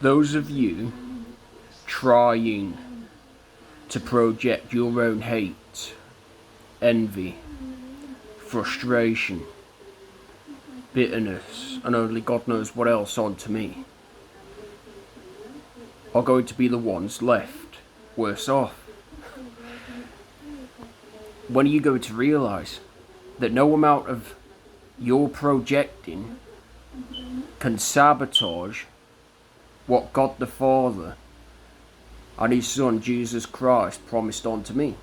Those of you trying to project your own hate, envy, frustration, bitterness, and only God knows what else onto me, are going to be the ones left worse off. When are you going to realise that no amount of your projecting can sabotage what God the Father and His Son Jesus Christ promised unto me?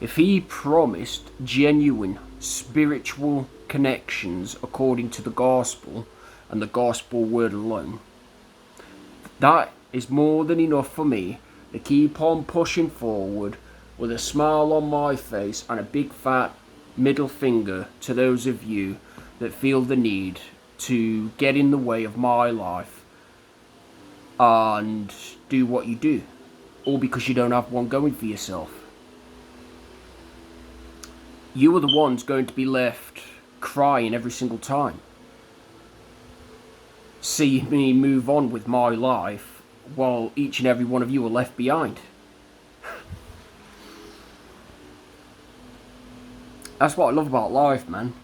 If He promised genuine spiritual connections according to the gospel and the gospel word alone, that is more than enough for me to keep on pushing forward with a smile on my face and a big fat middle finger to those of you that feel the need to get in the way of my life and do what you do, all because you don't have one going for yourself. You are the ones going to be left crying every single time. See me move on with my life while each and every one of you are left behind. That's what I love about life, man.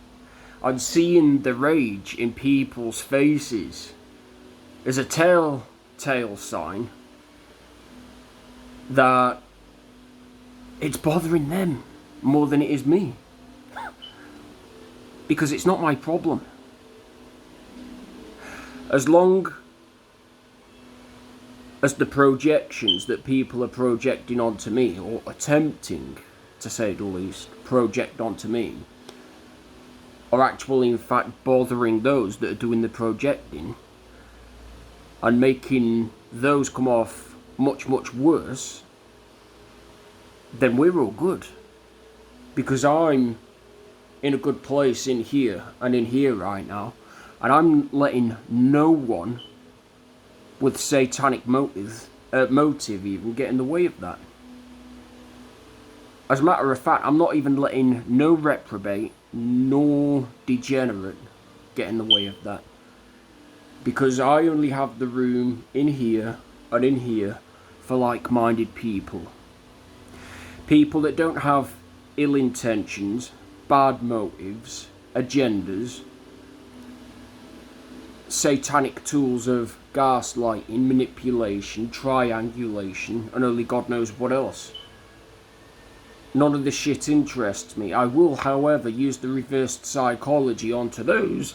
I'm seeing the rage in people's faces as a telltale sign that it's bothering them more than it is me. Because it's not my problem. As long as the projections that people are projecting onto me, or attempting to say the least, project onto me, are actually in fact bothering those that are doing the projecting and making those come off much, much worse, then we're all good. Because I'm in a good place in here and in here right now, and I'm letting no one with satanic motive even get in the way of that. As a matter of fact, I'm not even letting no reprobate nor degenerate get in the way of that. Because I only have the room in here and in here for like-minded people. People that don't have ill intentions, bad motives, agendas, satanic tools of gaslighting, manipulation, triangulation, and only God knows what else. None of this shit interests me. I will, however, use the reversed psychology onto those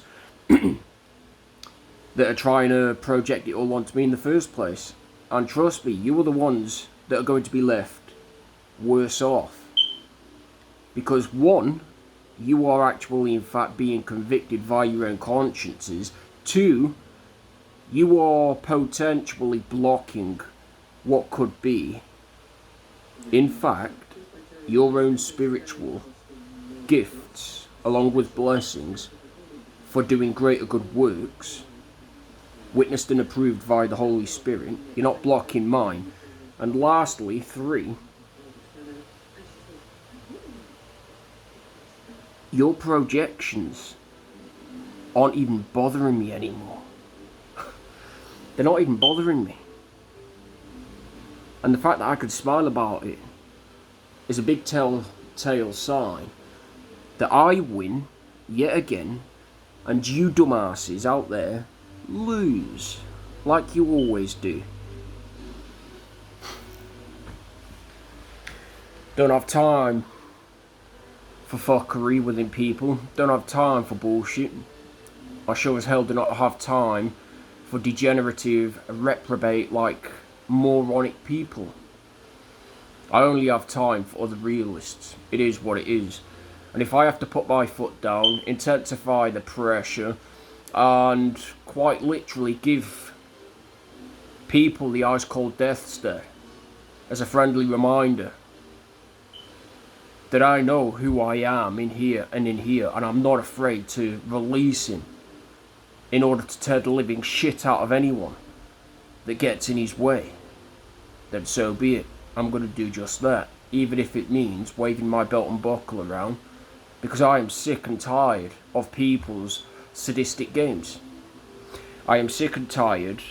that are trying to project it all onto me in the first place. And trust me, you are the ones that are going to be left worse off. Because one, you are actually in fact being convicted via your own consciences. Two, you are potentially blocking what could be, in fact, your own spiritual gifts, along with blessings, for doing greater good works, witnessed and approved by the Holy Spirit. You're not blocking mine. And lastly, three, your projections aren't even bothering me anymore. They're not even bothering me. And the fact that I could smile about it is a big telltale sign that I win yet again, and you dumbasses out there lose, like you always do. Don't have time for fuckery within people. Don't have time for bullshit. I sure as hell do not have time for degenerative, reprobate, like moronic people. I only have time for other realists. It is what it is. And if I have to put my foot down, intensify the pressure, and quite literally give people the ice cold death stare as a friendly reminder that I know who I am in here, and I'm not afraid to release him in order to tear the living shit out of anyone that gets in his way, then so be it. I'm going to do just that, even if it means waving my belt and buckle around, because I am sick and tired of people's sadistic games. I am sick and tired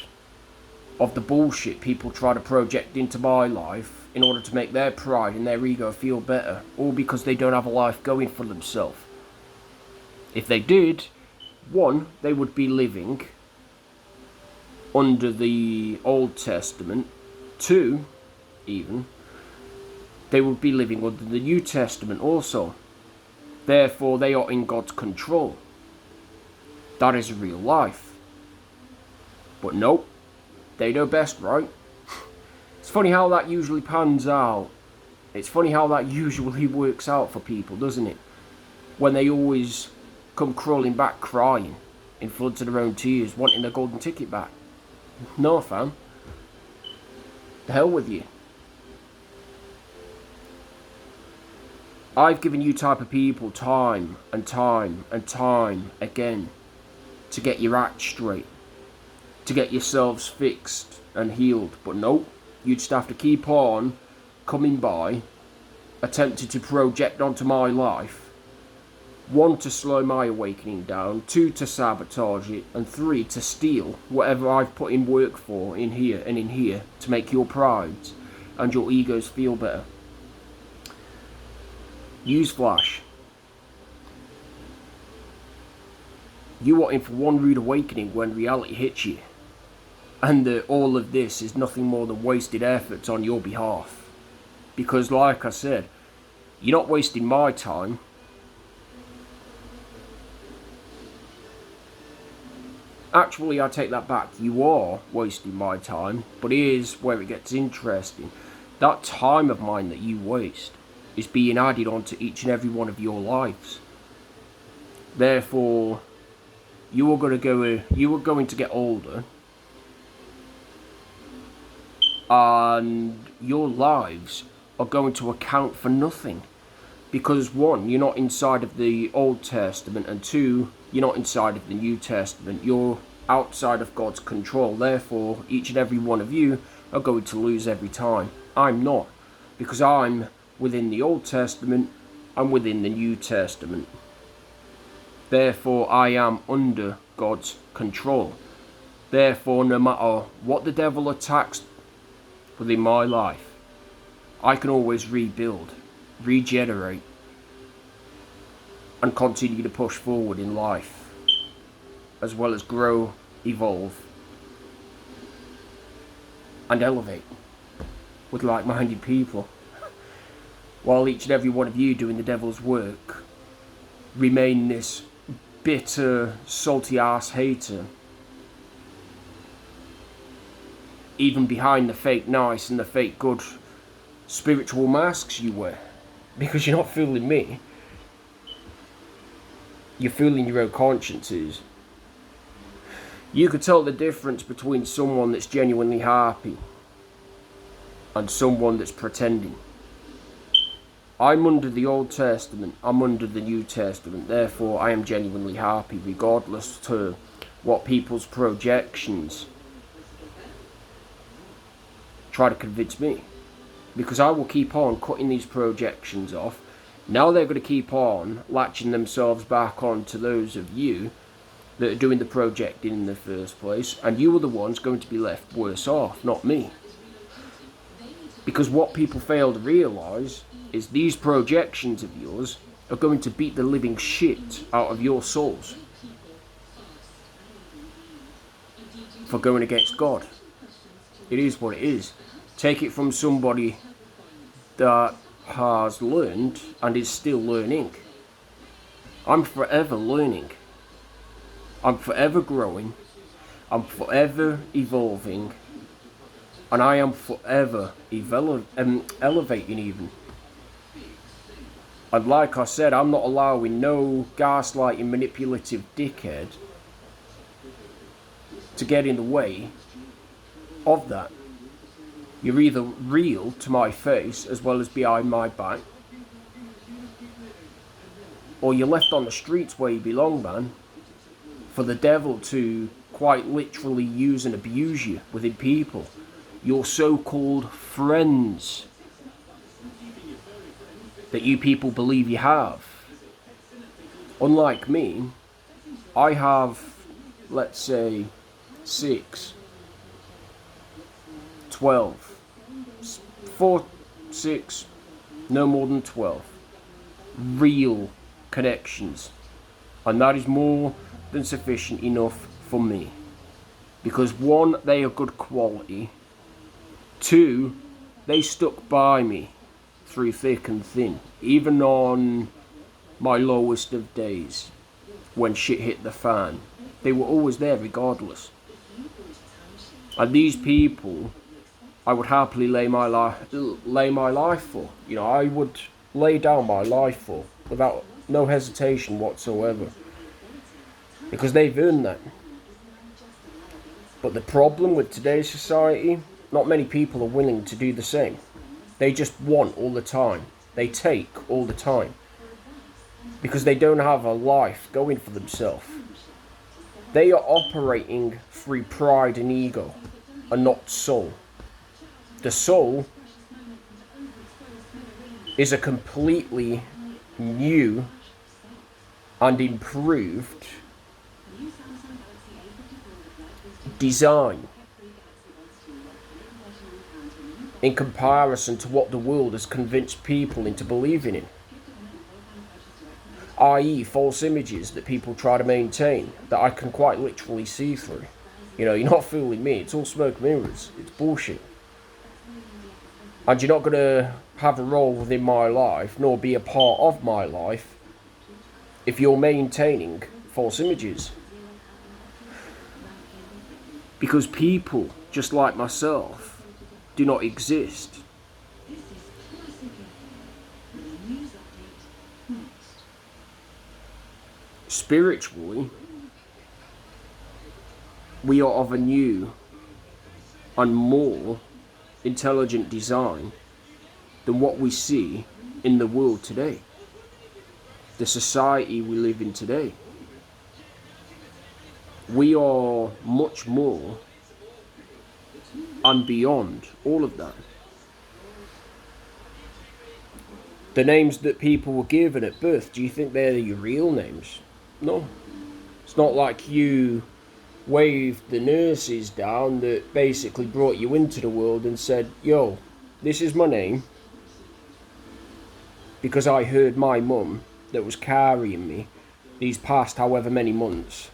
of the bullshit people try to project into my life in order to make their pride and their ego feel better, all because they don't have a life going for themselves. If they did, one, they would be living under the Old Testament. Two, even, they would be living under the New Testament also. Therefore, they are in God's control. That is real life. But nope, they know best, right? It's funny how that usually pans out. It's funny how that usually works out for people, doesn't it? When they always come crawling back crying in floods of their own tears, wanting their golden ticket back. No, fam. The hell with you. I've given you type of people time and time and time again to get your act straight, to get yourselves fixed and healed. But nope, you just have to keep on coming by, attempting to project onto my life. One, to slow my awakening down. Two, to sabotage it. And three, to steal whatever I've put in work for in here and in here to make your prides and your egos feel better. Newsflash. You are in for one rude awakening when reality hits you. And all of this is nothing more than wasted efforts on your behalf. Because like I said, you're not wasting my time. Actually, I take that back. You are wasting my time. But here's where it gets interesting. That time of mine that you waste is being added onto each and every one of your lives. Therefore, you are going to get older, and your lives are going to account for nothing. Because one, you're not inside of the Old Testament, and two, you're not inside of the New Testament. You're outside of God's control. Therefore, each and every one of you are going to lose every time. I'm not, because I'm within the Old Testament and within the New Testament. Therefore, I am under God's control. Therefore, no matter what the devil attacks within my life, I can always rebuild, regenerate, and continue to push forward in life, as well as grow, evolve, and elevate with like-minded people. While each and every one of you doing the devil's work remain this bitter, salty ass hater, even behind the fake nice and the fake good spiritual masks you wear. Because you're not fooling me, you're fooling your own consciences. You could tell the difference between someone that's genuinely happy and someone that's pretending. I'm under the Old Testament, I'm under the New Testament, therefore I am genuinely happy, regardless to what people's projections try to convince me. Because I will keep on cutting these projections off. Now they're going to keep on latching themselves back on to those of you that are doing the projecting in the first place, and you are the ones going to be left worse off, not me. Because what people fail to realise is these projections of yours are going to beat the living shit out of your souls for going against God. It is what it is. Take it from somebody that has learned and is still learning. I'm forever learning. I'm forever growing. I'm forever evolving. And I am forever elevating even. And like I said, I'm not allowing no gaslighting, manipulative dickhead to get in the way of that. You're either real to my face as well as behind my back, or you're left on the streets where you belong, man, for the devil to quite literally use and abuse you within people. Your so-called friends that you people believe you have. Unlike me, I have, let's say, 6. 12. 4, 6, no more than 12. Real connections. And that is more than sufficient enough for me. Because 1, they are good quality. 2, they stuck by me through thick and thin. Even on my lowest of days, when shit hit the fan, they were always there regardless. And these people, I would happily lay my life for. You know, I would lay down my life for, without no hesitation whatsoever. Because they've earned that. But the problem with today's society, not many people are willing to do the same. They just want all the time. They take all the time. Because they don't have a life going for themselves. They are operating through pride and ego, and not soul. The soul is a completely new and improved design in comparison to what the world has convinced people into believing in. I.e. false images that people try to maintain, that I can quite literally see through. You know, you're not fooling me, it's all smoke mirrors, it's bullshit. And you're not going to have a role within my life, nor be a part of my life, if you're maintaining false images. Because people, just like myself, do not exist. Spiritually, we are of a new and more intelligent design than what we see in the world today. The society we live in today. We are much more and beyond all of that. The names that people were given at birth, do you think they're your real names? No. It's not like you waved the nurses down that basically brought you into the world and said, yo, this is my name because I heard my mum that was carrying me these past however many months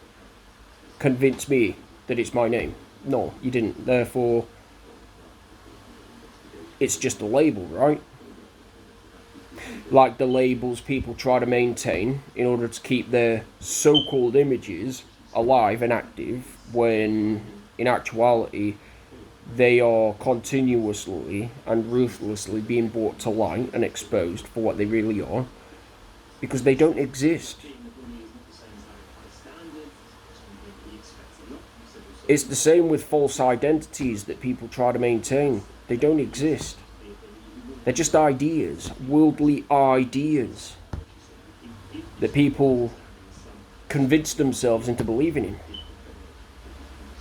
convince me that it's my name. No, you didn't. Therefore, it's just a label, right? Like the labels people try to maintain in order to keep their so-called images alive and active, when in actuality they are continuously and ruthlessly being brought to light and exposed for what they really are, because they don't exist. It's the same with false identities that people try to maintain. They don't exist. They're just ideas, worldly ideas, that people convince themselves into believing in.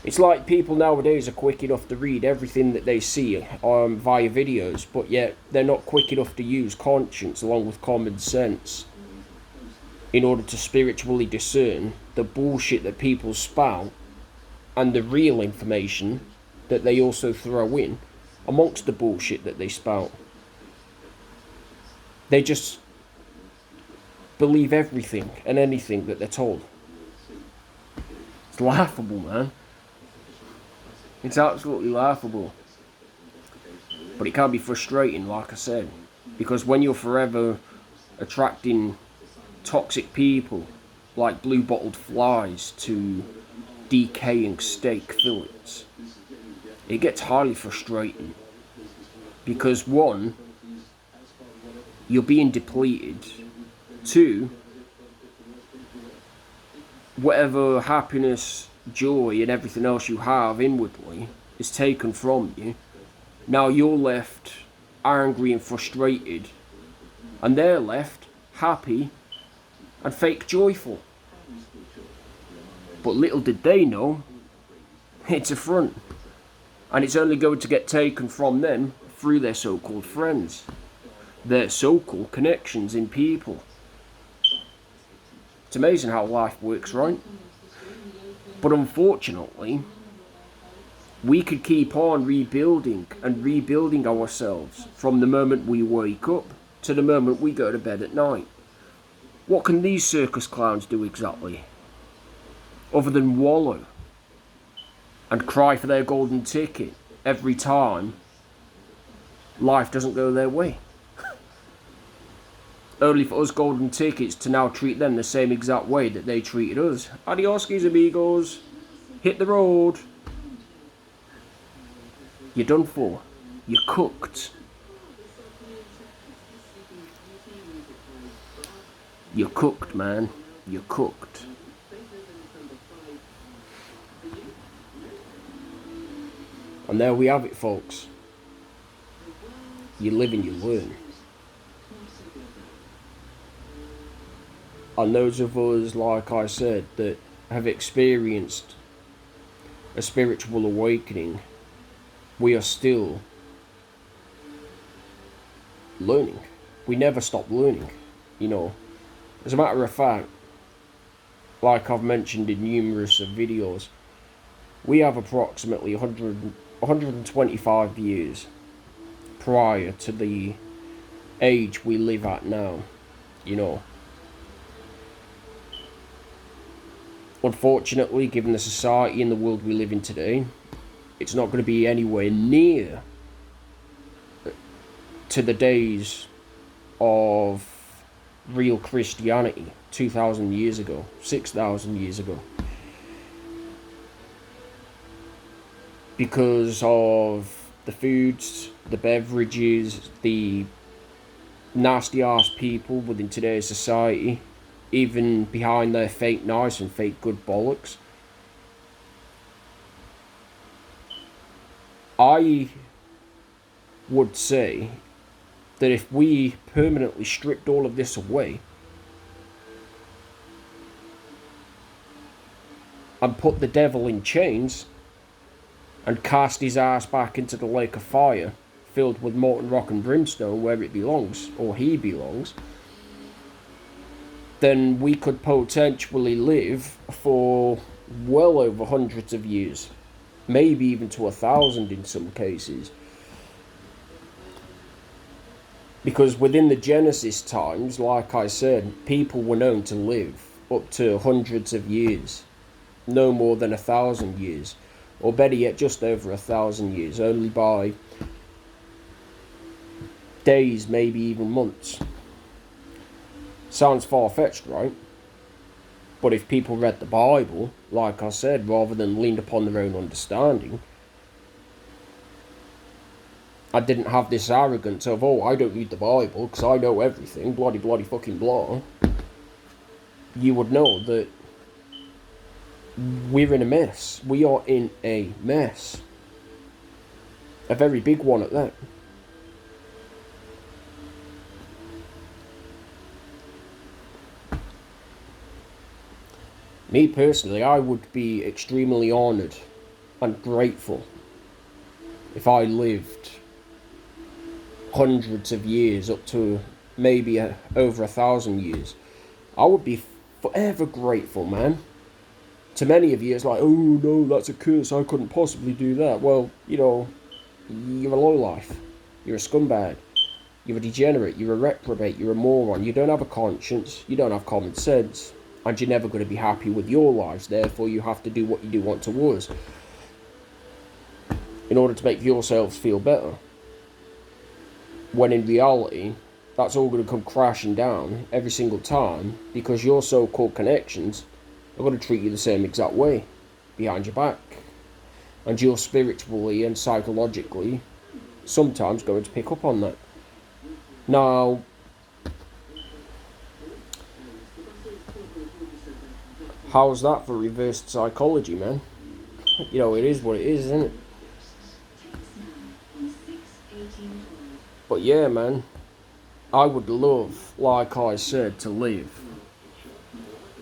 It's like people nowadays are quick enough to read everything that they see via videos, but yet they're not quick enough to use conscience along with common sense in order to spiritually discern the bullshit that people spout and the real information that they also throw in amongst the bullshit that they spout. They just believe everything and anything that they're told. It's laughable, man. It's absolutely laughable. But it can be frustrating, like I said. Because when you're forever attracting toxic people like blue-bottled flies to decaying steak fillets, it gets highly frustrating. Because 1, you're being depleted. 2, whatever happiness, joy and everything else you have inwardly is taken from you. Now you're left angry and frustrated, and they're left happy and fake joyful. But little did they know, it's a front, and it's only going to get taken from them through their so-called friends, their so-called connections in people. It's amazing how life works, right? But unfortunately, We could keep on rebuilding and rebuilding ourselves from the moment we wake up to the moment we go to bed at night. What can these circus clowns do exactly? Other than wallow and cry for their golden ticket every time life doesn't go their way. Only for us golden tickets to now treat them the same exact way that they treated us. Adios, amigos. Hit the road. You're done for. You're cooked. You're cooked, man. You're cooked. And there we have it, folks. You live and you learn. And those of us, like I said, that have experienced a spiritual awakening, we are still learning. We never stop learning, you know. As a matter of fact, like I've mentioned in numerous videos, we have approximately 125 years prior to the age we live at now, you know. Unfortunately, given the society and the world we live in today, it's not going to be anywhere near to the days of real Christianity 2,000 years ago, 6,000 years ago. Because of the foods, the beverages, the nasty ass people within today's society, even behind their fake nice and fake good bollocks. I would say that if we permanently stripped all of this away and put the devil in chains and cast his ass back into the lake of fire filled with molten rock and brimstone where it belongs, or he belongs, then we could potentially live for well over hundreds of years, maybe even to 1,000 in some cases. Because within the Genesis times, like I said, people were known to live up to hundreds of years, no more than 1,000 years, or better yet, just over 1,000 years, only by days, maybe even months. Sounds far-fetched, right? But if people read the Bible, like I said, rather than leaned upon their own understanding, I didn't have this arrogance of, oh, I don't read the Bible because I know everything, bloody fucking blah, you would know that we're in a mess. We are in a mess. A very big one at that. Me personally, I would be extremely honoured and grateful if I lived hundreds of years, up to maybe over 1,000 years. I would be forever grateful, man. To many of you, it's like, oh no, that's a curse, I couldn't possibly do that. Well, you know, you're a lowlife. You're a scumbag. You're a degenerate. You're a reprobate. You're a moron. You don't have a conscience. You don't have common sense. And you're never going to be happy with your lives. Therefore, you have to do what you do want towards in order to make yourselves feel better. When in reality, that's all going to come crashing down every single time, because your so-called connections are going to treat you the same exact way behind your back. And you're spiritually and psychologically sometimes going to pick up on that. Now, how's that for reversed psychology, man? You know, it is what it is, isn't it? But yeah, man, I would love, like I said, to live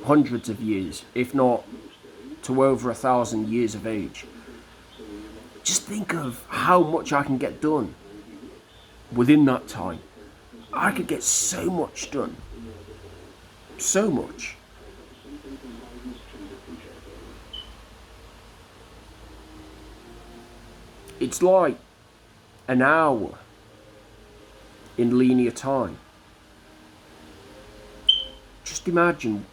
hundreds of years, if not to over 1,000 years of age. Just think of how much I can get done within that time. I could get so much done. So much. It's like an hour in linear time. Just imagine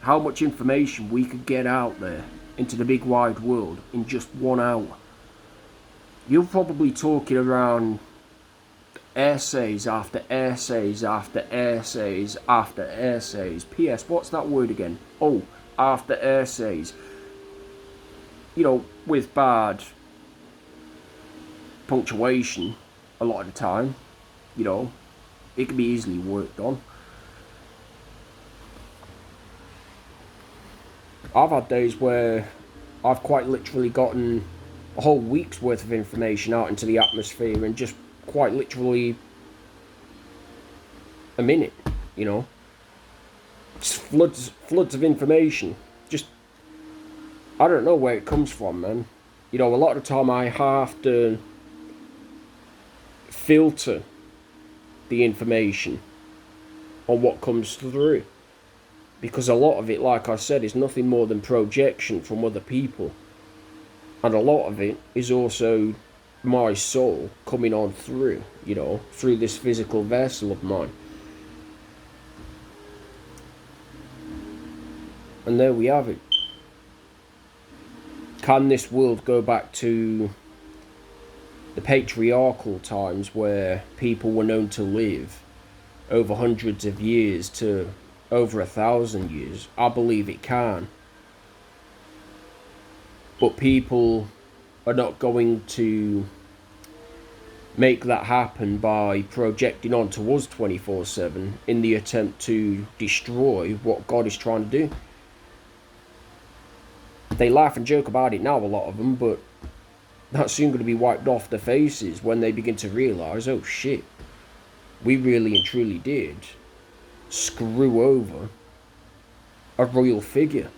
how much information we could get out there into the big wide world in just 1 hour. You're probably talking around essays after essays after essays after essays. P.S. What's that word again? Oh, after essays. You know, with bad punctuation a lot of the time. You know, it can be easily worked on. I've had days where I've quite literally gotten a whole week's worth of information out into the atmosphere in just quite literally a minute, you know. Just floods of information. Just, I don't know where it comes from, man. You know, a lot of the time I have to filter the information on what comes through. Because a lot of it, like I said, is nothing more than projection from other people. And a lot of it is also my soul coming on through, you know, through this physical vessel of mine. And there we have it. Can this world go back to the patriarchal times where people were known to live over hundreds of years to over 1,000 years? I believe it can. But people are not going to make that happen by projecting onto us 24/7 in the attempt to destroy what God is trying to do. They laugh and joke about it now, a lot of them, but that's soon going to be wiped off their faces when they begin to realise, oh shit, we really and truly did screw over a royal figure.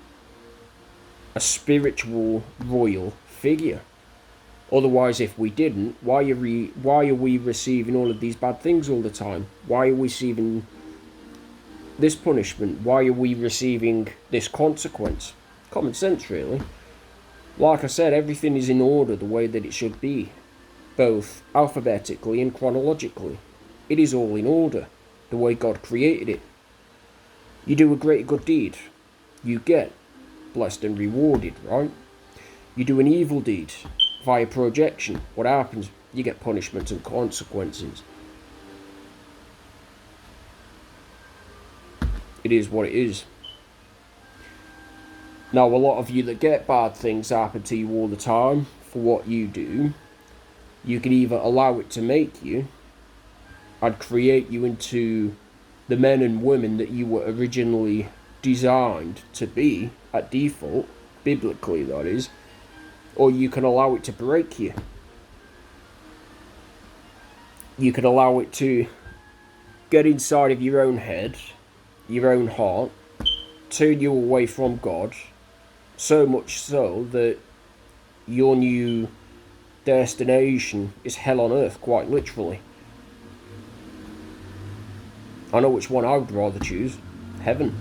A spiritual royal figure. Otherwise, if we didn't, why are we receiving all of these bad things all the time? Why are we receiving this punishment? Why are we receiving this consequence? Common sense, really. Like I said, everything is in order the way that it should be, both alphabetically and chronologically. It is all in order, the way God created it. You do a great good deed, you get blessed and rewarded, right? You do an evil deed via projection, what happens? You get punishment and consequences. It is what it is. Now, a lot of you that get bad things happen to you all the time for what you do, you can either allow it to make you and create you into the men and women that you were originally designed to be at default, biblically that is, or you can allow it to break you. You can allow it to get inside of your own head, your own heart, turn you away from God, so much so that your new destination is hell on earth, quite literally. I know which one I would rather choose. Heaven.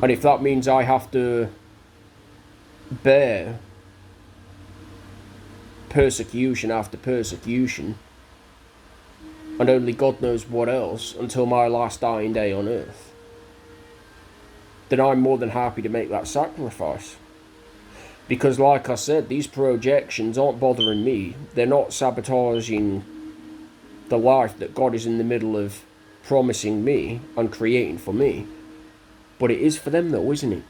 And if that means I have to bear persecution after persecution, and only God knows what else until my last dying day on earth, then I'm more than happy to make that sacrifice. Because like I said, these projections aren't bothering me. They're not sabotaging the life that God is in the middle of promising me and creating for me. But it is for them though, isn't it?